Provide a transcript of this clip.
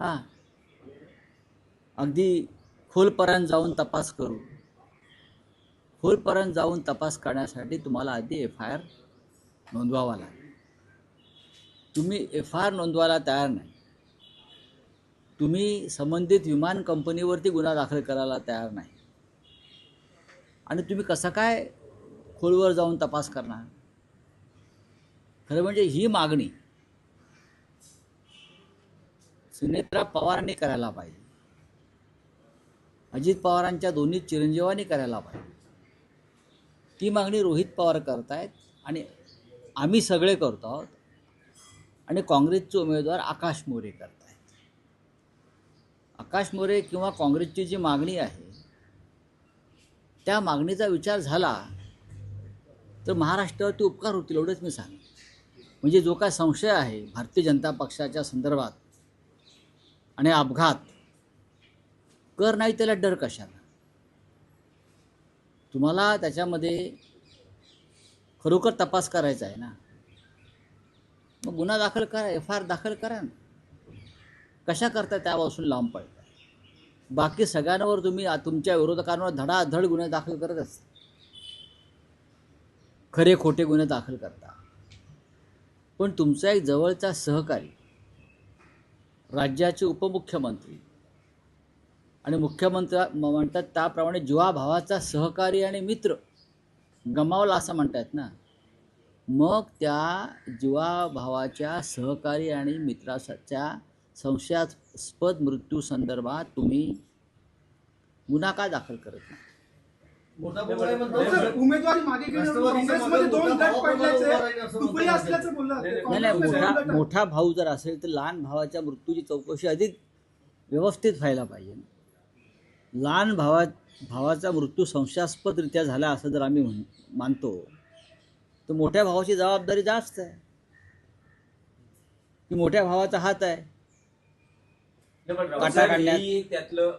हां, अगदी खोलपर्यंत जाऊन तपास करू. खोलपर्यंत जाऊन तपास करण्यासाठी तुम्हाला आधी FIR नोंदवावा लागेल. तुम्ही FIR नोंदवायला तयार नाही, तुम्ही संबंधित विमान कंपनीवरती गुन्हा दाखल करायला तयार नाही, आणि तुम्ही कसं काय खोलवर जाऊन तपास करणार? खरं म्हणजे ही मागणी सुनेत्रा पवारांनी करायला पाहिजे, अजित पवारांच्या दोन्ही चिरंजीवांनी करायला पाहिजे. ती मागणी रोहित पवार करतायत आणि आम्ही सगळे करतो आहोत, आणि काँग्रेसचे उमेदवार आकाश मोरे करतायत. आकाश मोरे किंवा काँग्रेसची जी मागणी आहे त्या मागणीचा विचार झाला तर महाराष्ट्रावरती उपकार होतील, एवढंच मी सांगेन. म्हणजे जो काय संशय आहे भारतीय जनता पक्षाच्या संदर्भात आणि अपघात कर नाही त्याला डर कशाला? तुम्हाला त्याच्यामध्ये खरोखर तपास करायचा आहे ना, मग गुन्हा दाखल करा, FIR दाखल करा ना. कशा करता त्यापासून लांब पडता? बाकी सगळ्यांवर तुम्ही तुमच्या विरोधकांवर धडाधड गुन्हे दाखल करत असता, खरे खोटे गुन्हे दाखल करता. पण तुमचा एक जवळचा सहकारी, राज्याचे उपमुख्यमंत्री आणि मुख्यमंत्री म्हणतात त्याप्रमाणे जीवाभावाचा सहकारी आणि मित्र गमावला असं म्हणतात ना, मग त्या जीवाभावाच्या सहकारी आणि मित्राच्या संशयास्पद मृत्यू संदर्भात तुम्ही गुन्हा का दाखल करत नाही? उमेदवारी मागे घेण्यावर काँग्रेसमध्ये दोन गट पडल्याचे दुपरी असल्याचं बोलला. मोठा भाऊ जर असेल तर लहान भावाच्या मृत्यूची चौकशी अधिक व्यवस्थित व्हायला पाहिजे. लहान भावाचा मृत्यू संशयास्पदरित्या झाला असं जर आम्ही मानतो तर मोठ्या भावाची जबाबदारी जास्त आहे, की मोठ्या भावाचा हात आहे काटा काढण्यात. त्यातलं